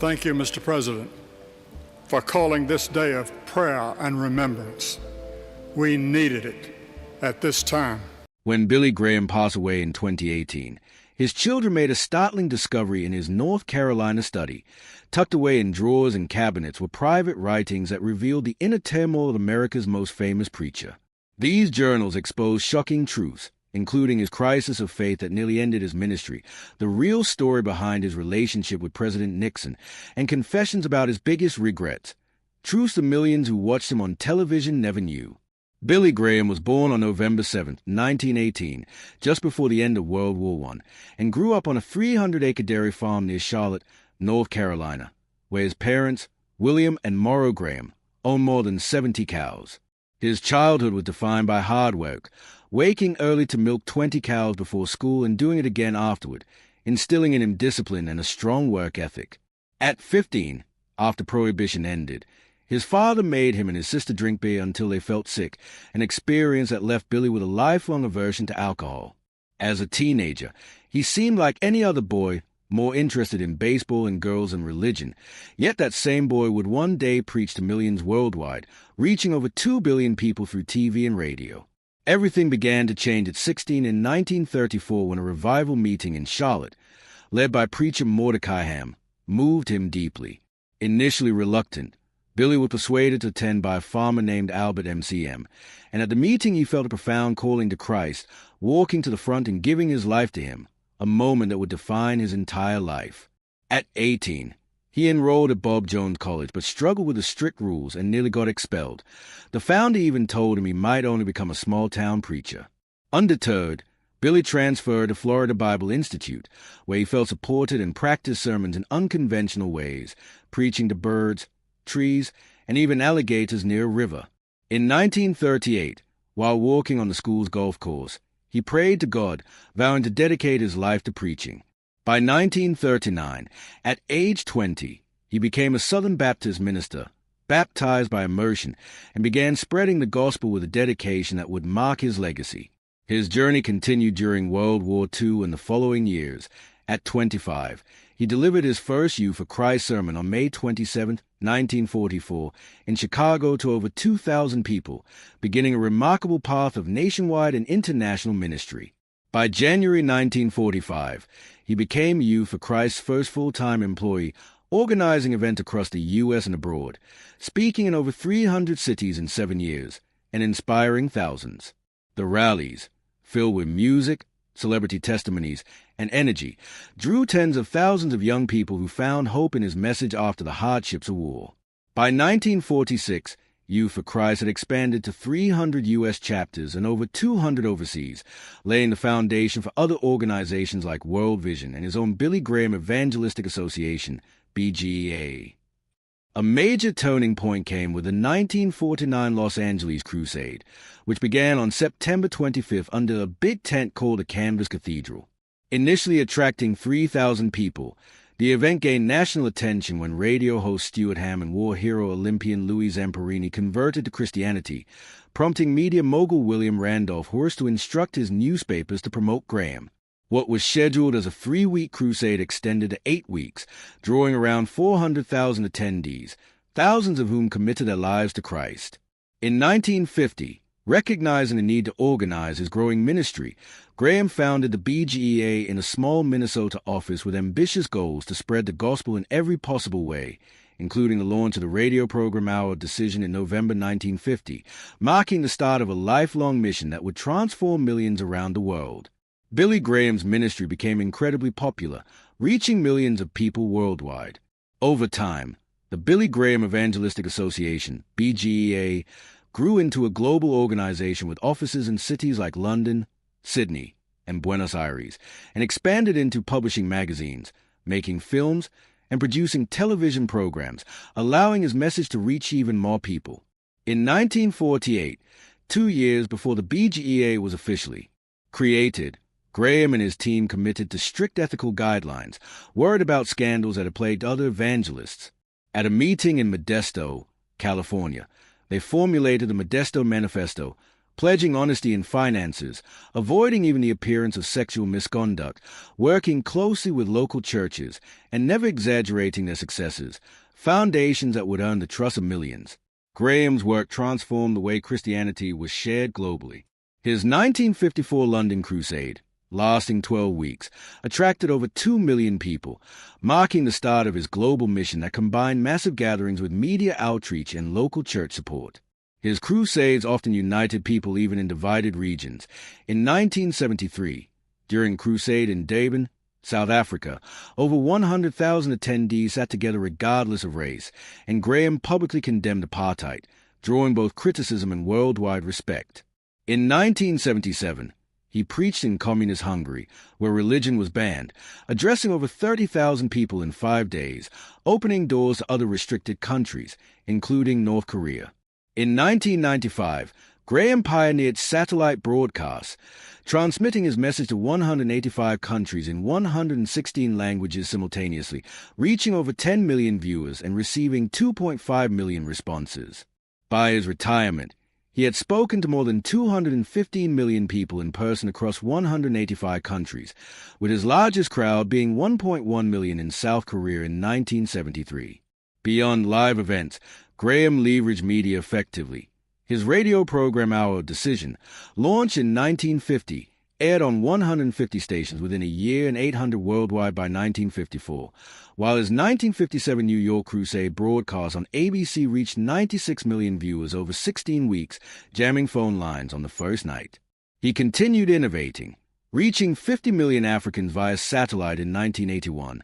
Thank you, Mr. President, for calling this day of prayer and remembrance. We needed it at this time. When Billy Graham passed away in 2018, his children made a startling discovery in his North Carolina study. Tucked away in drawers and cabinets were private writings that revealed the inner turmoil of America's most famous preacher. These journals exposed shocking truths, including his crisis of faith that nearly ended his ministry, the real story behind his relationship with President Nixon, and confessions about his biggest regrets. Truths the millions who watched him on television never knew. Billy Graham was born on November 7, 1918, just before the end of World War I, and grew up on a 300-acre dairy farm near Charlotte, North Carolina, where his parents, William and Morrow Graham, owned more than 70 cows. His childhood was defined by hard work, waking early to milk 20 cows before school and doing it again afterward, instilling in him discipline and a strong work ethic. At 15, after Prohibition ended, his father made him and his sister drink beer until they felt sick, an experience that left Billy with a lifelong aversion to alcohol. As a teenager, he seemed like any other boy, more interested in baseball and girls and religion, yet that same boy would one day preach to millions worldwide, reaching over 2 billion people through TV and radio. Everything began to change at 16 in 1934 when a revival meeting in Charlotte, led by preacher Mordecai Ham, moved him deeply. Initially reluctant, Billy was persuaded to attend by a farmer named Albert MCM, and at the meeting he felt a profound calling to Christ, walking to the front and giving his life to him, a moment that would define his entire life. At 18, he enrolled at Bob Jones College but struggled with the strict rules and nearly got expelled. The founder even told him he might only become a small-town preacher. Undeterred, Billy transferred to Florida Bible Institute, where he felt supported and practiced sermons in unconventional ways, preaching to birds, trees, and even alligators near a river. In 1938, while walking on the school's golf course, he prayed to God, vowing to dedicate his life to preaching. By 1939, at age 20, he became a Southern Baptist minister, baptized by immersion, and began spreading the gospel with a dedication that would mark his legacy. His journey continued during World War II and the following years. At 25, he delivered his first You for Christ sermon on May 27, 1944, in Chicago to over 2,000 people, beginning a remarkable path of nationwide and international ministry. By January 1945, he became You for Christ's first full-time employee, organizing events across the U.S. and abroad, speaking in over 300 cities in 7 years, and inspiring thousands. The rallies, filled with music, celebrity testimonies, and energy, drew tens of thousands of young people who found hope in his message after the hardships of war. By 1946, You for Christ had expanded to 300 U.S. chapters and over 200 overseas, laying the foundation for other organizations like World Vision and his own Billy Graham Evangelistic Association, BGEA. A major turning point came with the 1949 Los Angeles Crusade, which began on September 25th under a big tent called the Canvas Cathedral. Initially attracting 3,000 people, the event gained national attention when radio host Stuart Ham and war hero Olympian Louis Zamperini converted to Christianity, prompting media mogul William Randolph Hearst to instruct his newspapers to promote Graham. What was scheduled as a 3-week crusade extended to 8 weeks, drawing around 400,000 attendees, thousands of whom committed their lives to Christ. In 1950, recognizing the need to organize his growing ministry, Graham founded the BGEA in a small Minnesota office with ambitious goals to spread the gospel in every possible way, including the launch of the radio program Hour of Decision in November 1950, marking the start of a lifelong mission that would transform millions around the world. Billy Graham's ministry became incredibly popular, reaching millions of people worldwide. Over time, the Billy Graham Evangelistic Association, BGEA, grew into a global organization with offices in cities like London, Sydney, and Buenos Aires, and expanded into publishing magazines, making films, and producing television programs, allowing his message to reach even more people. In 1948, 2 years before the BGEA was officially created, Graham and his team committed to strict ethical guidelines, worried about scandals that had plagued other evangelists. At a meeting in Modesto, California, they formulated the Modesto Manifesto, pledging honesty in finances, avoiding even the appearance of sexual misconduct, working closely with local churches, and never exaggerating their successes, foundations that would earn the trust of millions. Graham's work transformed the way Christianity was shared globally. His 1954 London Crusade, lasting 12 weeks, attracted over 2 million people, marking the start of his global mission that combined massive gatherings with media outreach and local church support. His crusades often united people even in divided regions. In 1973, during a crusade in Durban, South Africa, over 100,000 attendees sat together regardless of race, and Graham publicly condemned apartheid, drawing both criticism and worldwide respect. In 1977, he preached in communist Hungary, where religion was banned, addressing over 30,000 people in 5 days, opening doors to other restricted countries, including North Korea. In 1995, Graham pioneered satellite broadcasts, transmitting his message to 185 countries in 116 languages simultaneously, reaching over 10 million viewers and receiving 2.5 million responses. By his retirement, he had spoken to more than 215 million people in person across 185 countries, with his largest crowd being 1.1 million in South Korea in 1973. Beyond live events, Graham leveraged media effectively. His radio program Our Decision, launched in 1950, aired on 150 stations within a year and 800 worldwide by 1954, while his 1957 New York Crusade broadcast on ABC reached 96 million viewers over 16 weeks, jamming phone lines on the first night. He continued innovating, reaching 50 million Africans via satellite in 1981,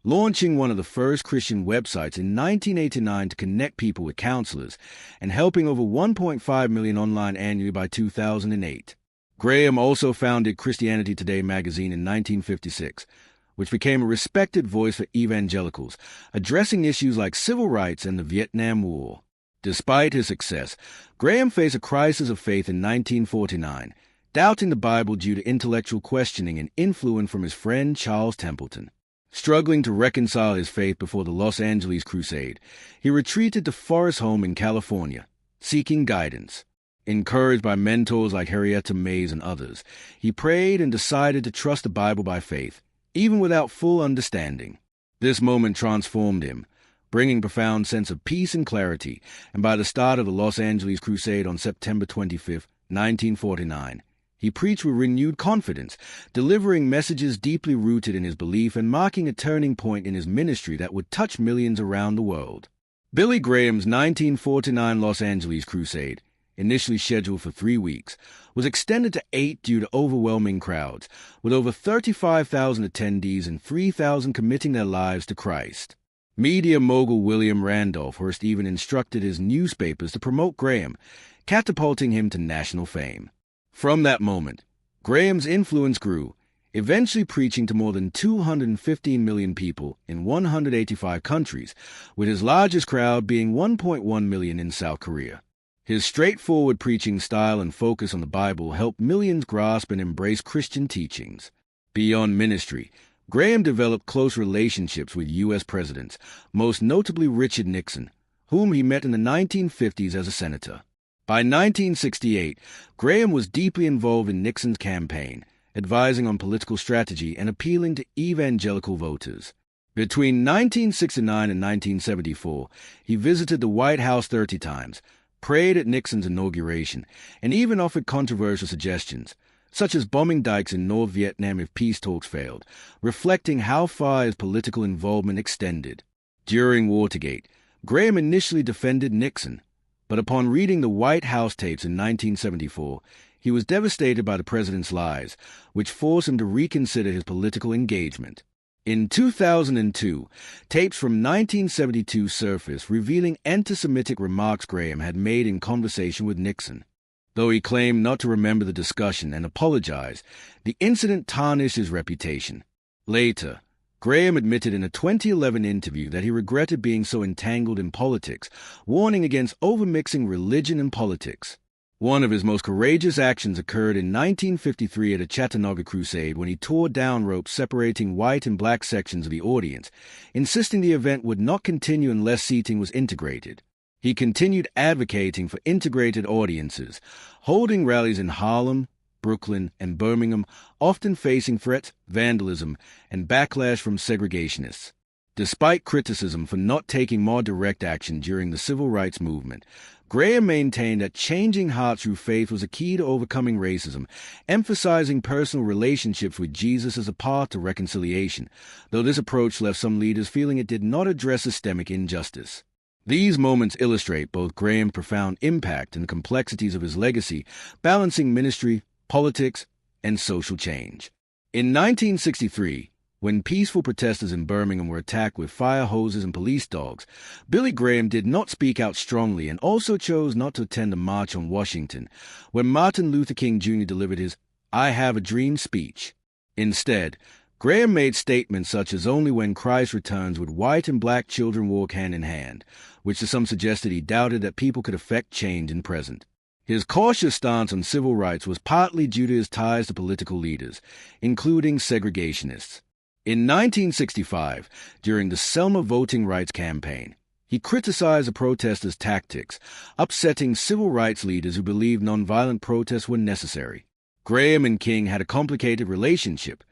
launching one of the first Christian websites in 1989 to connect people with counselors, and helping over 1.5 million online annually by 2008. Graham also founded Christianity Today magazine in 1956, which became a respected voice for evangelicals, addressing issues like civil rights and the Vietnam War. Despite his success, Graham faced a crisis of faith in 1949, doubting the Bible due to intellectual questioning and influence from his friend Charles Templeton. Struggling to reconcile his faith before the Los Angeles Crusade, he retreated to Forest Home in California, seeking guidance. Encouraged by mentors like Henrietta Mays and others, he prayed and decided to trust the Bible by faith, even without full understanding. This moment transformed him, bringing a profound sense of peace and clarity, and by the start of the Los Angeles Crusade on September 25, 1949, he preached with renewed confidence, delivering messages deeply rooted in his belief and marking a turning point in his ministry that would touch millions around the world. Billy Graham's 1949 Los Angeles Crusade, initially scheduled for 3 weeks, was extended to 8 due to overwhelming crowds, with over 35,000 attendees and 3,000 committing their lives to Christ. Media mogul William Randolph Hearst even instructed his newspapers to promote Graham, catapulting him to national fame. From that moment, Graham's influence grew, eventually preaching to more than 215 million people in 185 countries, with his largest crowd being 1.1 million in South Korea. His straightforward preaching style and focus on the Bible helped millions grasp and embrace Christian teachings. Beyond ministry, Graham developed close relationships with U.S. presidents, most notably Richard Nixon, whom he met in the 1950s as a senator. By 1968, Graham was deeply involved in Nixon's campaign, advising on political strategy and appealing to evangelical voters. Between 1969 and 1974, he visited the White House 30 times, prayed at Nixon's inauguration, and even offered controversial suggestions, such as bombing dikes in North Vietnam if peace talks failed, reflecting how far his political involvement extended. During Watergate, Graham initially defended Nixon, but upon reading the White House tapes in 1974, he was devastated by the president's lies, which forced him to reconsider his political engagement. In 2002, tapes from 1972 surfaced revealing anti-Semitic remarks Graham had made in conversation with Nixon. Though he claimed not to remember the discussion and apologized, the incident tarnished his reputation. Later, Graham admitted in a 2011 interview that he regretted being so entangled in politics, warning against overmixing religion and politics. One of his most courageous actions occurred in 1953 at a Chattanooga crusade when he tore down ropes separating white and black sections of the audience, insisting the event would not continue unless seating was integrated. He continued advocating for integrated audiences, holding rallies in Harlem, Brooklyn, and Birmingham, often facing threats, vandalism, and backlash from segregationists. Despite criticism for not taking more direct action during the civil rights movement, Graham maintained that changing hearts through faith was a key to overcoming racism, emphasizing personal relationships with Jesus as a path to reconciliation, though this approach left some leaders feeling it did not address systemic injustice. These moments illustrate both Graham's profound impact and the complexities of his legacy, balancing ministry, politics, and social change. In 1963, when peaceful protesters in Birmingham were attacked with fire hoses and police dogs, Billy Graham did not speak out strongly and also chose not to attend a march on Washington, where Martin Luther King Jr. delivered his "I Have a Dream" speech. Instead, Graham made statements such as only when Christ returns would white and black children walk hand in hand, which to some suggested he doubted that people could effect change in present. His cautious stance on civil rights was partly due to his ties to political leaders, including segregationists. In 1965, during the Selma voting rights campaign, he criticized the protesters' tactics, upsetting civil rights leaders who believed nonviolent protests were necessary. Graham and King had a complicated relationship.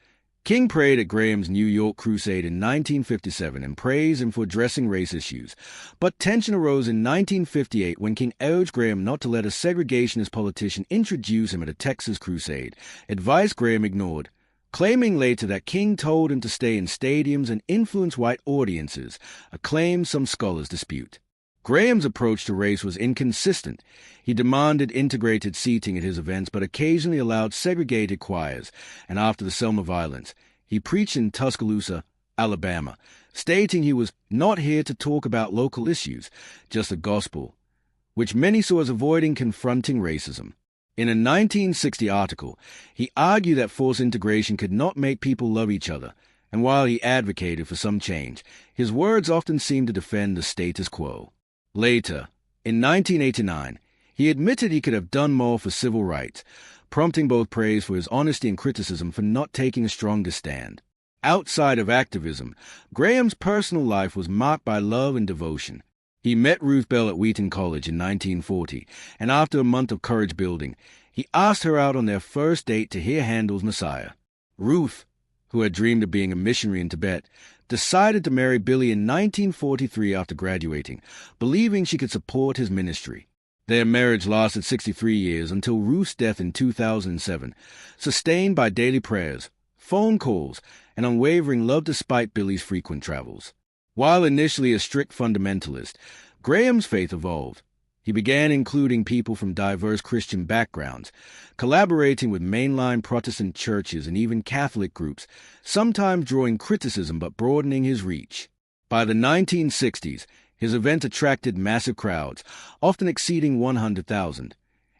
King prayed at Graham's New York crusade in 1957 and praised him for addressing race issues, but tension arose in 1958 when King urged Graham not to let a segregationist politician introduce him at a Texas crusade, advice Graham ignored, claiming later that King told him to stay in stadiums and influence white audiences, a claim some scholars dispute. Graham's approach to race was inconsistent. He demanded integrated seating at his events but occasionally allowed segregated choirs, and after the Selma violence, he preached in Tuscaloosa, Alabama, stating he was not here to talk about local issues, just the gospel, which many saw as avoiding confronting racism. In a 1960 article, he argued that forced integration could not make people love each other, and while he advocated for some change, his words often seemed to defend the status quo. Later, in 1989, he admitted he could have done more for civil rights, prompting both praise for his honesty and criticism for not taking a stronger stand. Outside of activism, Graham's personal life was marked by love and devotion. He met Ruth Bell at Wheaton College in 1940, and after a month of courage building, he asked her out on their first date to hear Handel's Messiah. Ruth, who had dreamed of being a missionary in Tibet, decided to marry Billy in 1943 after graduating, believing she could support his ministry. Their marriage lasted 63 years until Ruth's death in 2007, sustained by daily prayers, phone calls, and unwavering love despite Billy's frequent travels. While initially a strict fundamentalist, Graham's faith evolved. He began including people from diverse Christian backgrounds, collaborating with mainline Protestant churches and even Catholic groups, sometimes drawing criticism but broadening his reach. By the 1960s, his event attracted massive crowds, often exceeding 100,000,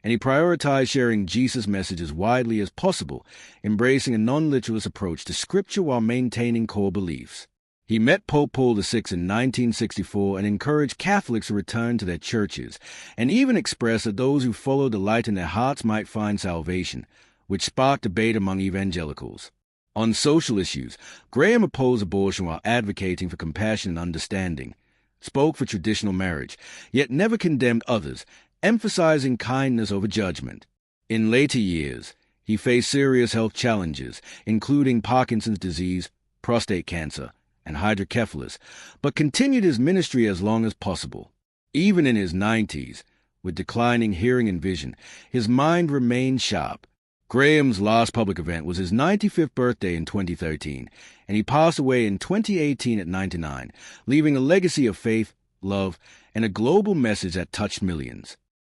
and he prioritized sharing Jesus' message as widely as possible, embracing a non-literalist approach to Scripture while maintaining core beliefs. He met Pope Paul VI in 1964 and encouraged Catholics to return to their churches, and even expressed that those who followed the light in their hearts might find salvation, which sparked debate among evangelicals. On social issues, Graham opposed abortion while advocating for compassion and understanding, spoke for traditional marriage, yet never condemned others, emphasizing kindness over judgment. In later years, he faced serious health challenges, including Parkinson's disease, prostate cancer, and hydrocephalus, but continued his ministry as long as possible. Even in his 90s, with declining hearing and vision, his mind remained sharp. Graham's last public event was his 95th birthday in 2013, and he passed away in 2018 at 99, leaving a legacy of faith, love, and a global message that touched millions.